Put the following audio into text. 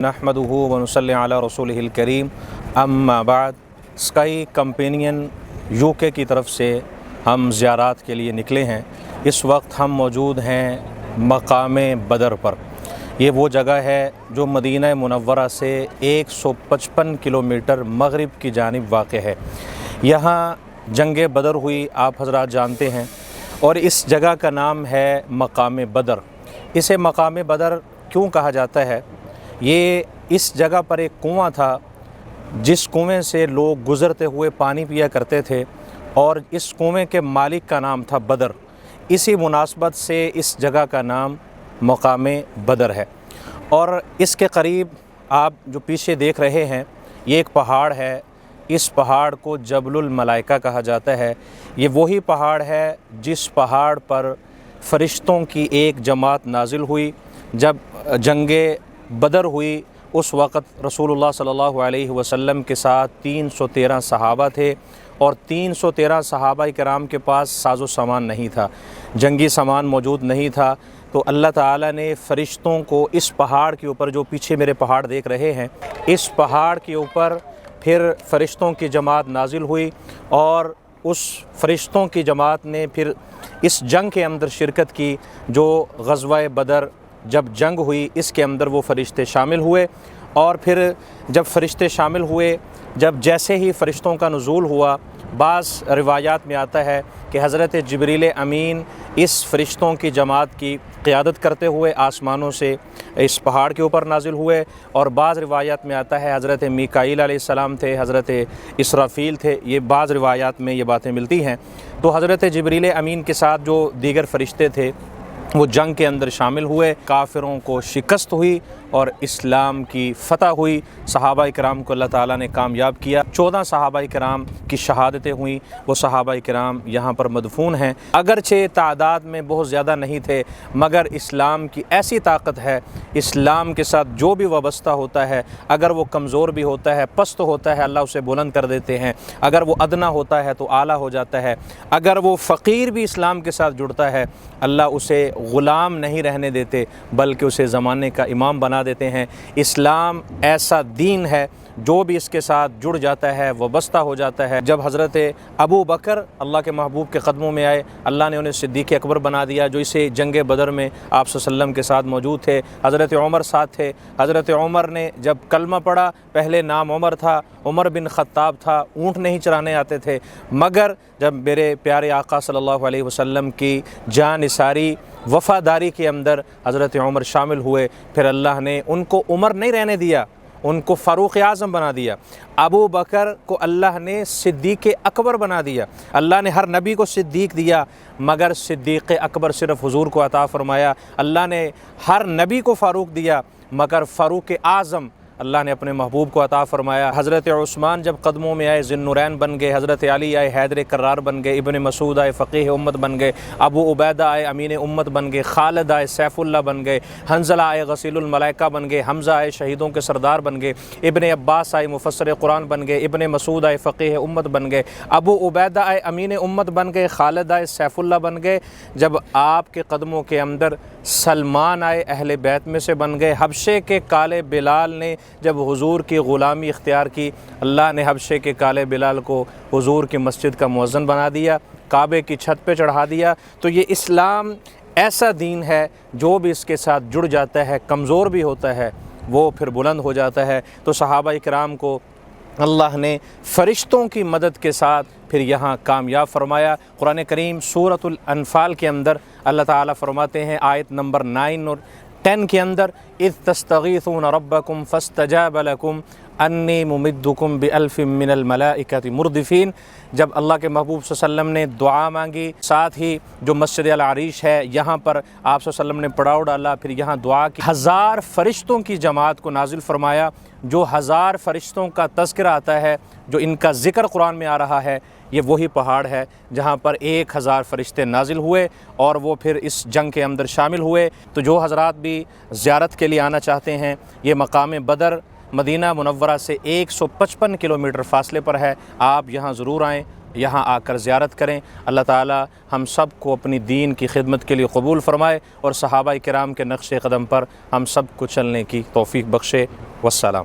नहमदुहु व नुसल्ली अला रसूलिहिल करीम अम्मा बाद। स्काई कंपेनियन यूके की तरफ से हम ज़ियारात के लिए निकले हैं। इस वक्त हम मौजूद हैं मकाम बदर पर। ये वो जगह है जो मदीना मुनव्वरा से 155 किलोमीटर मगरिब की जानिब वाक़ है। यहाँ जंग बदर हुई, आप हज़रात जानते हैं, और इस जगह का नाम है मकाम बदर। इसे मकाम बदर क्यों कहा जाता है? ये इस जगह पर एक कुआं था जिस कुएं से लोग गुज़रते हुए पानी पिया करते थे, और इस कुएं के मालिक का नाम था बदर। इसी मुनासबत से इस जगह का नाम मकाम बदर है। और इसके करीब आप जो पीछे देख रहे हैं, ये एक पहाड़ है। इस पहाड़ को जबलुल मलाइका कहा जाता है। ये वही पहाड़ है जिस पहाड़ पर फ़रिश्तों की एक जमात नाजिल हुई। जब जंगे बदर हुई उस वक़्त रसूलुल्लाह सल्लल्लाहु अलैहि वसल्लम के साथ 313 सहाबा थे, और 313 सहाबा किराम के पास साजो सामान नहीं था, जंगी सामान मौजूद नहीं था। तो अल्लाह ताला ने फ़रिश्तों को इस पहाड़ के ऊपर, जो पीछे मेरे पहाड़ देख रहे हैं, इस पहाड़ के ऊपर फिर फ़रिश्तों की जमात नाजिल हुई, और उस फ़रिश्तों की जमात ने फिर इस जंग के अंदर शिरकत की। जो ग़ज़वा बदर जब जंग हुई, इसके अंदर वो फ़रिश्ते शामिल हुए। और फिर जब फ़रिश्ते शामिल हुए, जब जैसे ही फ़रिश्तों का नुज़ूल हुआ, बाज़ रिवायात में आता है कि हज़रत जिब्रील अमीन इस फ़रिश्तों की जमात की क़ियादत करते हुए आसमानों से इस पहाड़ के ऊपर नाजिल हुए। और बाज़ रिवायात में आता है हज़रत मीकाईल अलैहिस्सलाम थे, हज़रत इसराफ़ील थे। ये बाज़ रिवायात में ये बातें मिलती हैं। तो हज़रत जिब्रील अमीन के साथ जो दीगर फ़रिश्ते थे वो जंग के अंदर शामिल हुए। काफ़िरों को शिकस्त हुई और इस्लाम की फ़तह हुई। सहाबा किराम को अल्लाह ताला ने कामयाब किया। 14 सहाबा किराम की शहादतें हुई। वो सहाबा किराम यहाँ पर मदफून हैं। अगरचे तादाद में बहुत ज़्यादा नहीं थे, मगर इस्लाम की ऐसी ताकत है, इस्लाम के साथ जो भी वाबस्ता होता है, अगर वो कमज़ोर भी होता है, पस्त होता है, अल्लाह उसे बुलंद कर देते हैं। अगर वो अदना होता है तो आला हो जाता है। अगर वो फ़कीर भी इस्लाम के साथ जुड़ता है, अल्लाह उसे ग़ुलाम नहीं रहने देते, बल्कि उसे ज़माने का इमाम बना देते हैं। इस्लाम ऐसा दीन है, जो भी इसके साथ जुड़ जाता है वाबस्ता हो जाता है। जब हज़रत अबू बकर अल्लाह के महबूब के क़दमों में आए, अल्लाह ने उन्हें सिद्दीक़ अकबर बना दिया, जो इसे जंग बदर में आप सल्लल्लाहु के साथ मौजूद थे। हज़रत उमर साथ थे। हज़रत उमर ने जब कलमा पढ़ा, पहले नाम उमर था, उमर बिन ख़त्ताब था, ऊँट नहीं चराने आते थे, मगर जब मेरे प्यारे आका सल्लल्लाहु अलैहि वसल्लम की जानिसारी वफ़ादारी के अंदर हज़रत उमर शामिल हुए, फिर अल्लाह ने उनको उमर नहीं रहने दिया, उनको फ़ारूक़ आज़म बना दिया। अबू बकर को अल्लाह ने सिद्दीक़ अकबर बना दिया। अल्लाह ने हर नबी को सिद्दीक़ दिया, मगर सिद्दीक़ अकबर सिर्फ़ हुज़ूर को अता फ़रमाया। अल्लाह ने हर नबी को फ़ारूक़ दिया, मगर फ़ारूक़ आज़म अल्लाह ने अपने महबूब को अता फ़रमाया। हज़रत उस्मान जब कदमों में आए, ज़िन्नुरैन बन गए। हज़रत अली आए, हैदर कर्रार बन गए। इब्न मसूद आए, फ़क़ीह उम्मत बन गए। अबू उबैदा आए, अमीन उम्मत बन गए। खालिद आए, सैफ़ुल्लाह बन गए। हंज़ला आए, गसीलुल मलाइका बन गए। हमज़ा आए, शहीदों के सरदार बन गए। इब्न अब्बास आए, मुफ़स्सिर कुरान बन गए। इब्न मसूद आए, फ़क़ीह उम्मत बन गए। अबू उबैदा आए, अमीन उम्मत बन गए। खालिद आए, सैफ़ुल्लाह बन गए। जब आपके कदमों के अंदर सलमान आए, अहले बैत में से बन गए। हबशे के काले बिलाल ने जब हुज़ूर की ग़ुलामी इख्तियार की, अल्लाह ने हबशे के काले बिलाल को हुज़ूर की मस्जिद का मुअज़्ज़िन बना दिया, काबे की छत पे चढ़ा दिया। तो ये इस्लाम ऐसा दीन है, जो भी इसके साथ जुड़ जाता है, कमज़ोर भी होता है, वो फिर बुलंद हो जाता है। तो सहाबा किराम को अल्लाह ने फ़रिश्तों की मदद के साथ फिर यहाँ कामयाब फ़रमाया। कुरान करीम सूरतुल अनफ़ाल के अंदर अल्लाह ताला फ़रमाते हैं, आयत नंबर 9 और 10 के अंदर, इज़ तस्तगीसून रब्बकुम फ़स्तजाब लकुम अन्नी मुमिद्दुकुम बिअल्फ़िम मिनल मलाइकति मुर्दिफ़ीन। जब अल्लाह के महबूब सल्लल्लाहु अलैहि वसल्लम ने दुआ मांगी, साथ ही जो मस्जिद अल अरीश है, यहाँ पर आप सल्लल्लाहु अलैहि वसल्लम ने पड़ाव डाला, फिर यहाँ दुआ की। 1000 फ़रिश्तों की जमात को नाजिल फ़रमाया। जो 1000 फ़रिश्तों का तज़किरा आता है, जो इनका ज़िक्र कुरान में आ रहा है, ये वही पहाड़ है जहाँ पर 1000 फ़रिश्ते नाजिल हुए, और वो फिर इस जंग के अंदर शामिल हुए। तो जो हज़रात भी ज़ियारत के लिए आना चाहते हैं, ये मकाम बदर मदीना मुनव्वरा से 155 किलोमीटर फ़ासले पर है। आप यहाँ ज़रूर आएँ। یہاں آ کر زیارت کریں۔ اللہ تعالی ہم سب کو اپنی دین کی خدمت کے لیے قبول فرمائے اور صحابہ کرام کے نقش قدم پر ہم سب کو چلنے کی توفیق بخشے۔ والسلام۔